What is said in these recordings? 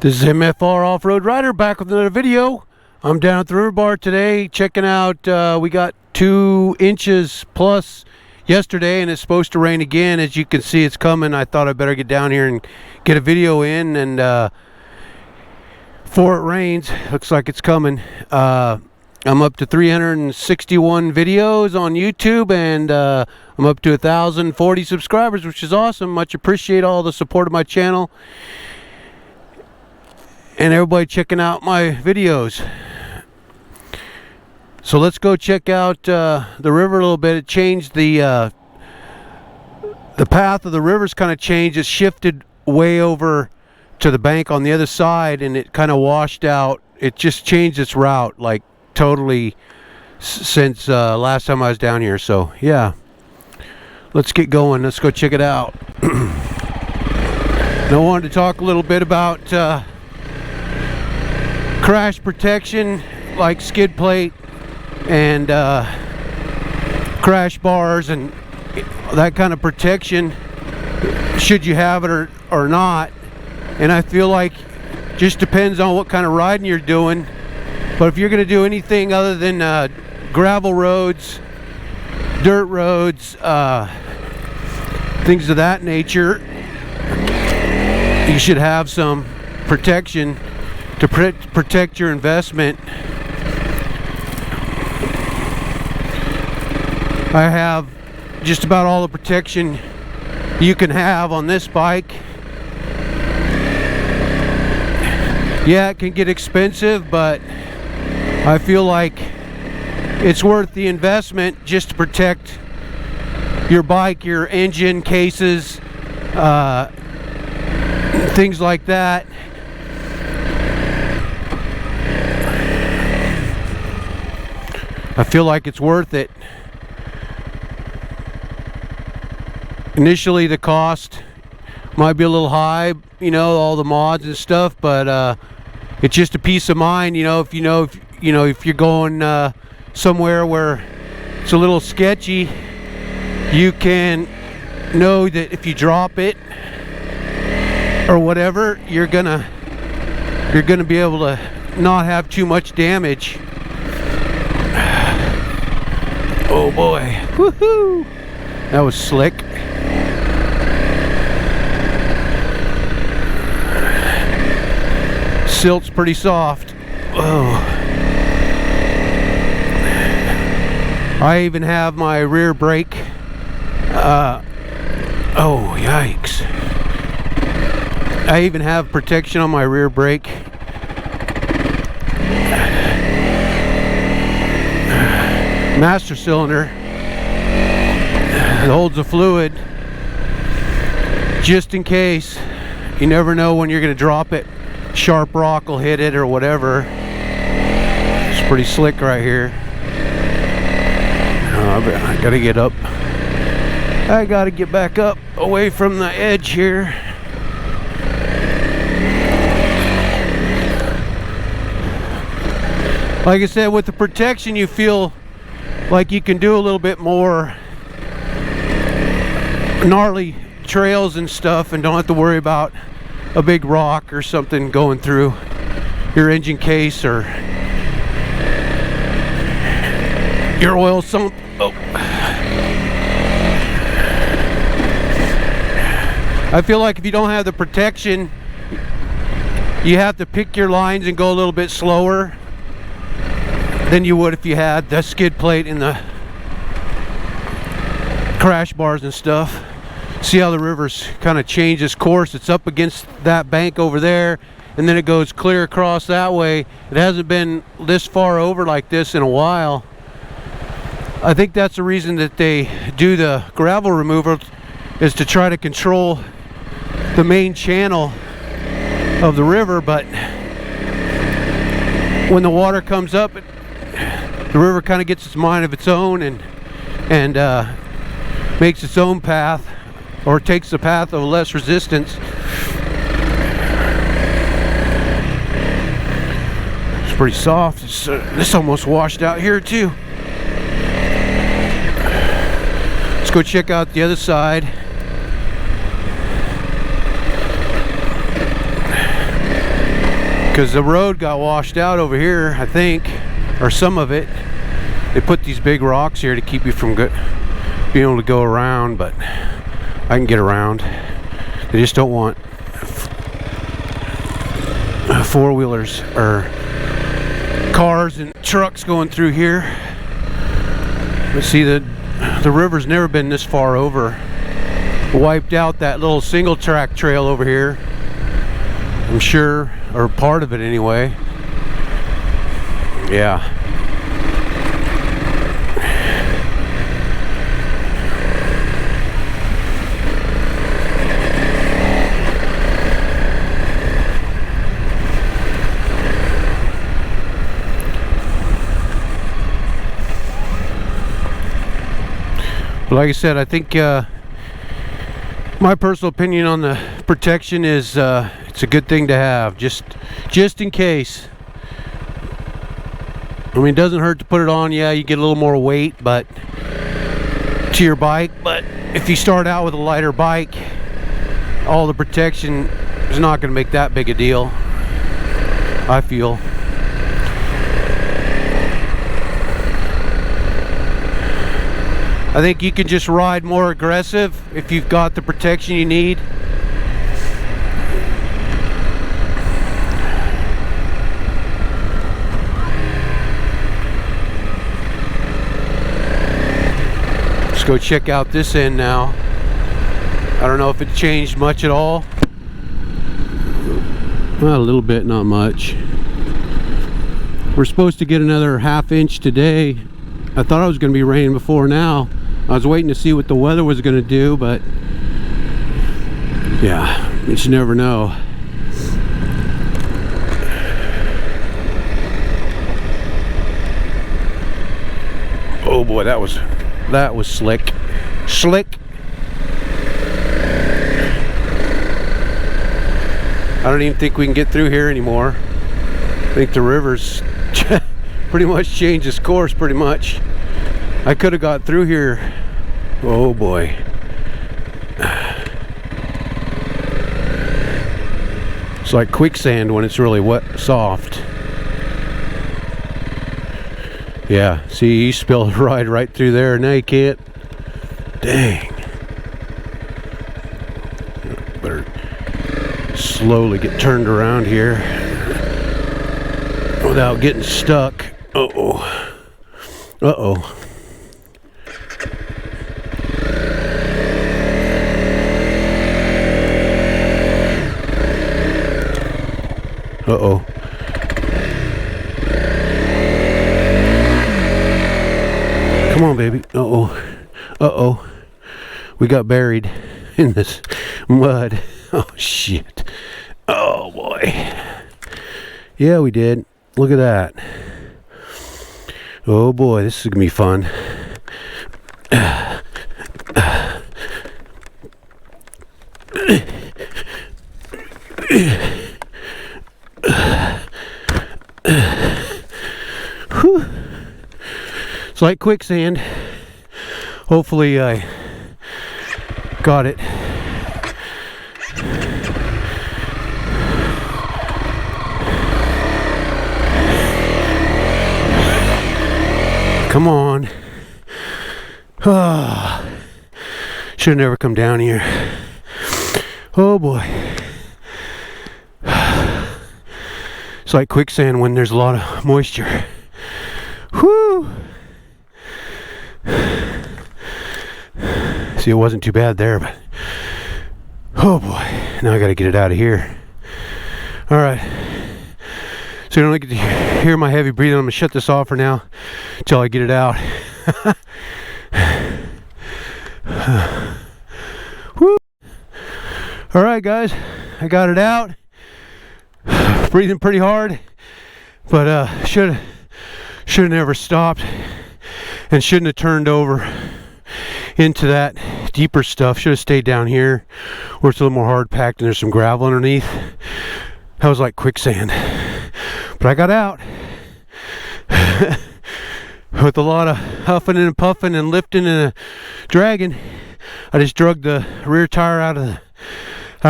This is MFR Off-Road Rider back with another video. I'm down at the river bar today checking out, we got 2 inches plus yesterday and it's supposed to rain again. As you can see, it's coming. I thought I better get down here and get a video in, and before it rains, looks like it's coming. I'm up to 361 videos on YouTube, and I'm up to 1,040 subscribers, which is awesome. Much appreciate all the support of my channel and everybody checking out my videos. So let's go check out the river a little bit. It changed the path of the river's kind of changed. It shifted way over to the bank on the other side, and it kind of washed out. It just changed its route like totally since last time I was down here. So yeah, let's get going. Let's go check it out. Now I wanted to talk a little bit about crash protection, like skid plate and crash bars and that kind of protection, should you have it or not. And I feel like just depends on what kind of riding you're doing. But if you're going to do anything other than gravel roads, dirt roads, things of that nature, you should have some protection to protect your investment. I have just about all the protection you can have on this bike. Yeah, it can get expensive, but I feel like it's worth the investment just to protect your bike, your engine, cases, things like that. I feel like it's worth it. Initially the cost might be a little high, you know, all the mods and stuff, but it's just a peace of mind, you know, if you're going somewhere where it's a little sketchy, you can know that if you drop it or whatever, you're gonna be able to not have too much damage. Oh boy, woohoo! That was slick. Silt's pretty soft. Oh. I even have my rear brake. Oh, yikes. I even have protection on my rear brake. Master cylinder. It holds the fluid just in case. You never know when you're going to drop it. Sharp rock will hit it or whatever. It's pretty slick right here. I gotta get up. I gotta get back up away from the edge here. Like I said, with the protection, you feel like you can do a little bit more gnarly trails and stuff and don't have to worry about a big rock or something going through your engine case or your oil sump. Oh. I feel like if you don't have the protection, you have to pick your lines and go a little bit slower than you would if you had the skid plate and the crash bars and stuff. See how the river's kind of changed its course. It's up against that bank over there, and then it goes clear across that way. It hasn't been this far over like this in a while. I think that's the reason that they do the gravel removal, is to try to control the main channel of the river. But when the water comes up, the river kind of gets its mind of its own and makes its own path, or takes the path of less resistance. It's pretty soft. This almost washed out here too. Let's go check out the other side. because the road got washed out over here, I think, or some of it. They put these big rocks here to keep you from being able to go around, but I can get around. They just don't want four-wheelers or cars and trucks going through here. But see, the river's never been this far over. Wiped out that little single track trail over here, I'm sure, or part of it anyway. Yeah. But like I said, I think my personal opinion on the protection is it's a good thing to have, just in case. I mean, it doesn't hurt to put it on. Yeah, you get a little more weight but to your bike, but if you start out with a lighter bike, all the protection is not going to make that big a deal, I feel. I think you can just ride more aggressive if you've got the protection you need. Let's go check out this end now. I don't know if it changed much at all. Well, a little bit, not much. We're supposed to get another ½ inch today. I thought it was going to be raining before now. I was waiting to see what the weather was going to do, but yeah, you just never know. Oh boy, that was slick. I don't even think we can get through here anymore. I think the river's pretty much changed its course, pretty much. I could have got through here. Oh boy. It's like quicksand when it's really wet, soft. Yeah, see, you spilled right through there. Now you can't. Dang. Better slowly get turned around here without getting stuck. Uh-oh. Uh-oh. Uh-oh. Come on, baby. Uh-oh. Uh-oh. We got buried in this mud. Oh, shit. Oh, boy. Yeah, we did. Look at that. Oh, boy. This is going to be fun. It's like quicksand. Hopefully I got it. Come on. Should have never come down here. Oh boy. It's like quicksand when there's a lot of moisture. Whew. See, it wasn't too bad there, but oh boy, now I gotta get it out of here. All right, so you don't get to hear my heavy breathing. I'm gonna shut this off for now until I get it out. Woo. All right, guys, I got it out. Breathing pretty hard, but should have never stopped and shouldn't have turned over into that deeper stuff. Should have stayed down here where it's a little more hard packed and there's some gravel underneath. That was like quicksand, but I got out with a lot of huffing and puffing and lifting and dragging. I just drug the rear tire out of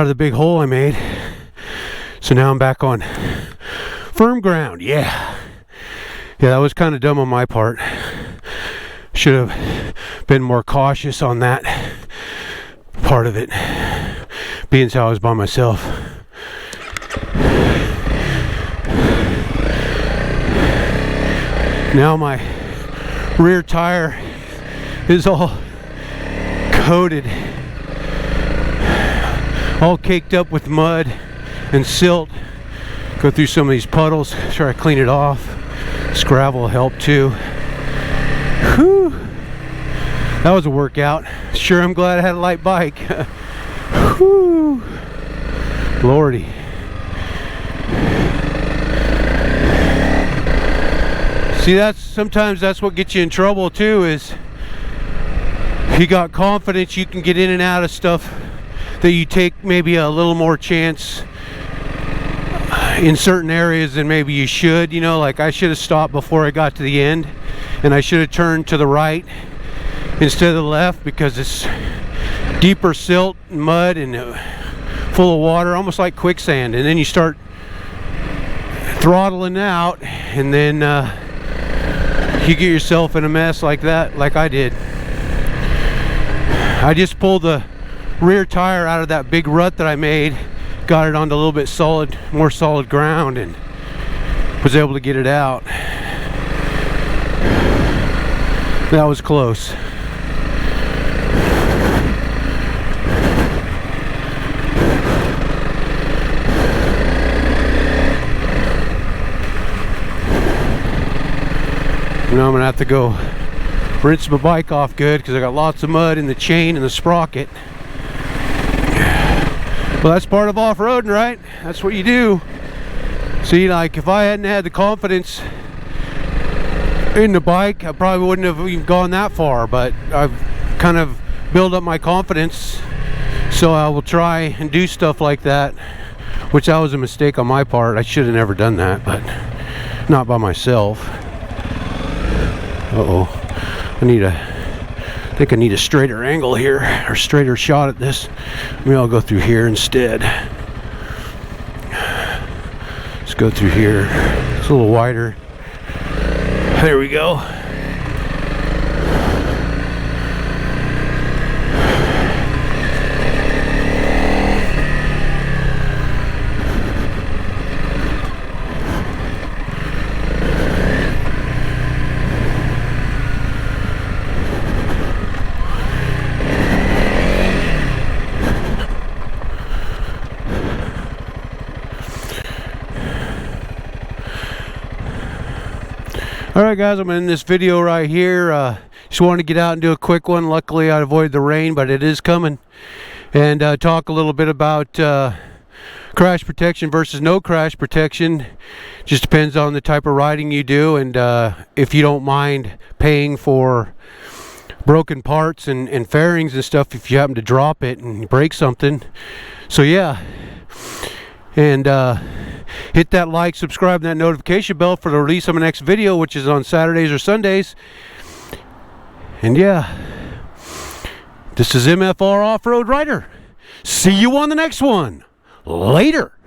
the big hole I made. So now I'm back on Firm ground, yeah. Yeah, that was kind of dumb on my part. Should have been more cautious on that part of it, being as I was by myself. Now my rear tire is all coated, all caked up with mud and silt. Go through some of these puddles, try to clean it off. This gravel will help too. Whew. That was a workout. Sure, I'm glad I had a light bike. Whew. Lordy. See, sometimes that's what gets you in trouble too, is if you got confidence you can get in and out of stuff that you take maybe a little more chance in certain areas than maybe you should. You know, like I should have stopped before I got to the end, and I should have turned to the right instead of the left, because it's deeper silt and mud and full of water, almost like quicksand. And then you start throttling out, and then you get yourself in a mess like that, like I did. I just pulled the rear tire out of that big rut that I made, got it onto a little bit more solid ground, and was able to get it out. That was close. Now I'm gonna have to go rinse my bike off good, because I got lots of mud in the chain and the sprocket. Well, that's part of off-roading, right? That's what you do. See, like if I hadn't had the confidence in the bike, I probably wouldn't have even gone that far, but I've kind of built up my confidence, so I will try and do stuff like that, which that was a mistake on my part. I should have never done that, but not by myself. Uh-oh. I think I need a straighter angle here, or straighter shot at this. Maybe I'll go through here instead. Let's go through here. It's a little wider. There we go. Alright guys, I'm going to end this video right here. Just wanted to get out and do a quick one. Luckily I avoided the rain, but it is coming. And talk a little bit about crash protection versus no crash protection. Just depends on the type of riding you do, and if you don't mind paying for broken parts and fairings and stuff if you happen to drop it and break something. So yeah. And hit that like, subscribe, and that notification bell for the release of my next video, which is on Saturdays or Sundays. And yeah, this is MFR Off-Road Rider. See you on the next one. Later.